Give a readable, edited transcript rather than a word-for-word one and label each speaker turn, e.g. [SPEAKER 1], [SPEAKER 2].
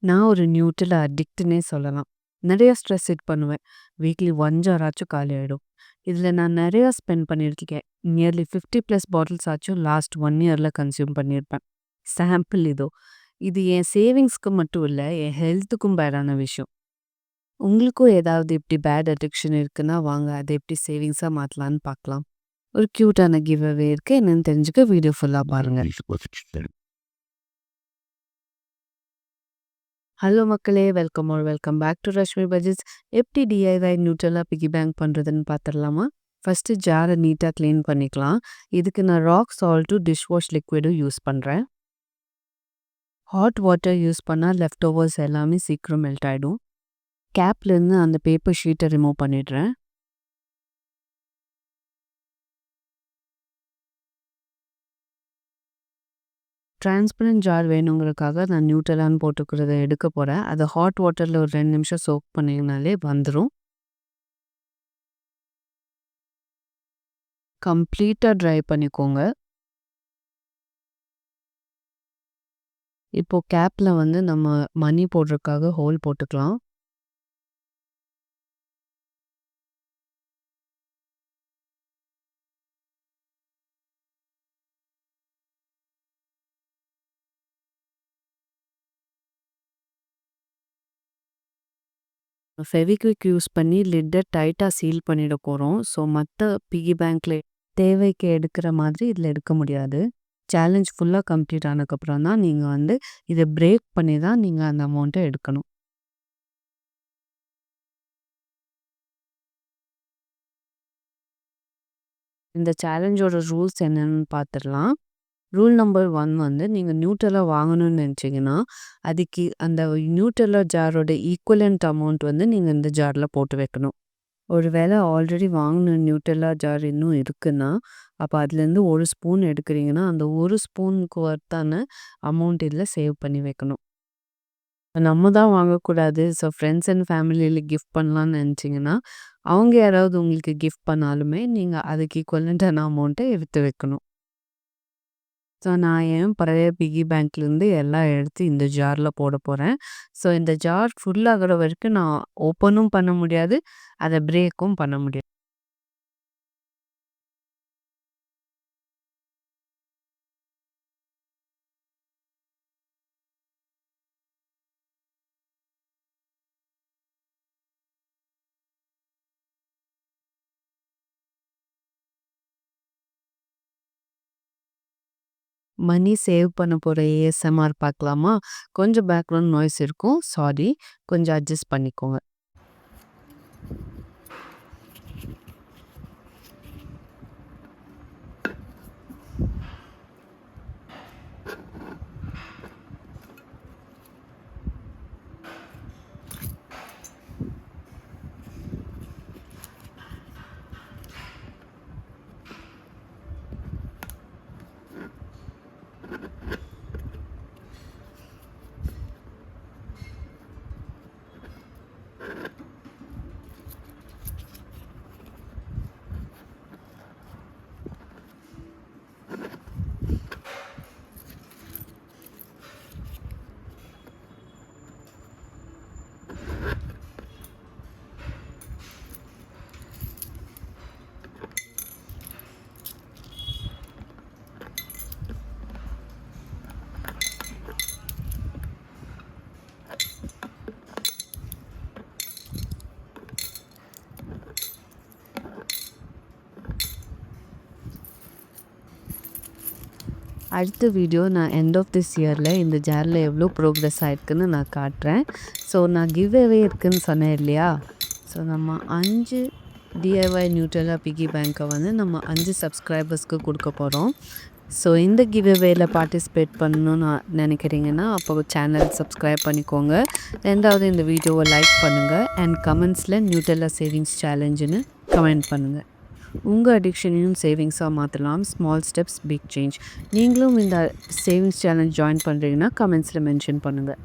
[SPEAKER 1] நான் ஒரு நியூட்ரல் அடிக்ட்னே சொல்லலாம். நெறைய ஸ்ட்ரெஸ் ஹிட் பண்ணுவேன். வீக்லி 1 ஜாராச்சும் காலி ஆயிடும். இதில நான் நெறையா ஸ்பெண்ட் பண்ணியிருக்கேன். நியர்லி 50 பிளஸ் பாட்டில்ஸ் ஆச்சும் லாஸ்ட் 1 இயர்ல கன்சியூம் பண்ணியிருப்பேன். சாம்பிள் இதோ. இது என் சேவிங்ஸ்க்கு மட்டும் இல்ல, என் ஹெல்த்துக்கும் பேடான விஷயம். உங்களுக்கும் ஏதாவது இப்படி பேட் அடிக்ஷன் இருக்குன்னா வாங்க அத எப்படி சேவிங்ஸா மாத்தலான்னு பார்க்கலாம். ஒரு கியூட்டான கிவ் அவே இருக்கு. என்னன்னு தெரிஞ்சுக்க வீடியோ ஃபுல்லா பாருங்க. ஹலோ மக்களே! Welcome back to Rashmi budgets. எப்படி டிஐஒய் நியூட்ரலா பிக்கி பேங்க் பண்ணுறதுன்னு பார்த்துடலாமா? ஃபர்ஸ்ட்டு ஜாரை நீட்டாக க்ளீன் பண்ணிக்கலாம். இதுக்கு நான் ராக் சால்ட்டும் டிஷ் வாஷ் லிக்விடும் யூஸ் பண்ணுறேன். ஹாட் வாட்டர் யூஸ் பண்ணால் லெஃப்ட் ஓவர்ஸ் எல்லாமே சீக்கிரம் மெல்ட் ஆகிடும். கேப்லேருந்து அந்த பேப்பர் ஷீட்டை ரிமூவ் பண்ணிடுறேன். டிரான்ஸ்பரண்ட் ஜார் வேணுங்கிறதுக்காக நான் நியூட்ரலான்னு போட்டுக்கிறத எடுக்க போகிறேன். அதை ஹாட் வாட்டரில் ஒரு 2 நிமிஷம் சோக் பண்ணிங்கனாலே வந்துடும். கம்ப்ளீட்டாக ட்ரை பண்ணிக்கோங்க. இப்போ கேப்ல வந்து நம்ம மணி போடுறதுக்காக ஹோல் போட்டுக்கலாம். ஃபெவிக்விக் யூஸ் பண்ணி லிட்டை டைட்டாக சீல் பண்ணிட போகிறோம். ஸோ மற்ற பிகி பேங்க்ல தேவைக்கு எடுக்கிற மாதிரி இதில் எடுக்க முடியாது. சேலஞ்ச் ஃபுல்லாக கம்ப்ளீட் ஆனதுக்கப்புறம் தான் நீங்கள் வந்து இதை பிரேக் பண்ணி தான் நீங்கள் அந்த அமௌண்ட்டை எடுக்கணும். இந்த சேலஞ்சோட ரூல்ஸ் என்னன்னு பார்த்துடலாம். ரூல் நம்பர் 1 வந்து நீங்கள் நியூட்ரலா வாங்கணும்னு நினச்சிங்கன்னா அதுக்கு அந்த நியூட்ரலா ஜாரோட ஈக்குவலண்ட் அமௌண்ட் வந்து நீங்கள் இந்த ஜாரில் போட்டு வைக்கணும். ஒரு வேளை ஆல்ரெடி வாங்கின நியூட்ரலா ஜார் இன்னும் இருக்குன்னா அப்போ அதுலேருந்து 1 ஸ்பூன் எடுக்கிறீங்கன்னா அந்த 1 ஸ்பூனுக்கு ஒர்த்தான அமௌண்ட் இதில் சேவ் பண்ணி வைக்கணும். நம்ம தான் வாங்கக்கூடாது. ஸோ ஃப்ரெண்ட்ஸ் அண்ட் ஃபேமிலியில் கிஃப்ட் பண்ணலான்னு நினச்சிங்கன்னா அவங்க யாராவது உங்களுக்கு கிஃப்ட் பண்ணாலுமே நீங்கள் அதுக்கு ஈக்குவலண்ட்டான அமௌண்ட்டை எடுத்து வைக்கணும். ஸோ நான் என் பழைய பிகி பேங்க்லேருந்து எல்லாம் எடுத்து இந்த ஜாரில் போட போகிறேன். ஸோ இந்த ஜார் ஃபுல் ஆகிற வரைக்கும் நான் ஓப்பனும் பண்ண முடியாது, அதை பிரேக்கும் பண்ண முடியாது. மணி சேவ் பண்ண போகிற ஏஎஸ்எம்ஆர் பார்க்கலாமா? கொஞ்சம் பேக்ரவுண்ட் நாய்ஸ் இருக்கும், சாரி. கொஞ்சம் அட்ஜஸ்ட் பண்ணிக்கோங்க. அடுத்த வீடியோ நான் எண்ட் ஆஃப் திஸ் இயரில் இந்த ஜாரில் எவ்வளோ ப்ரோக்ரஸ் ஆகிருக்குன்னு நான் காட்டுறேன். ஸோ நான் கிவ் அவே இருக்குதுன்னு சொன்னேன் இல்லையா? ஸோ நம்ம 5 டிஐஒய் நியூட்ரலா பிகி பேங்க்கை வந்து நம்ம 5 சப்ஸ்கிரைபர்ஸ்க்கு கொடுக்க போகிறோம். ஸோ இந்த கிவ் அவேல பார்ட்டிசிபேட் பண்ணணும்னு நினைக்கிறீங்கன்னா அப்போ சேனல் சப்ஸ்கிரைப் பண்ணிக்கோங்க. 2வது இந்த வீடியோவை லைக் பண்ணுங்கள் அண்ட் கமெண்ட்ஸில் நியூட்ரலா சேவிங்ஸ் சேலஞ்சுன்னு கமெண்ட் பண்ணுங்கள். உங்கள் அடிக்ஷனையும் சேவிங்ஸாக மாற்றலாம். Small steps big change. நீங்களும் இந்த சேவிங்ஸ் சேலஞ்ச் ஜாயின் பண்ணுறீங்கன்னா கமெண்ட்ஸில் மென்ஷன் பண்ணுங்கள்.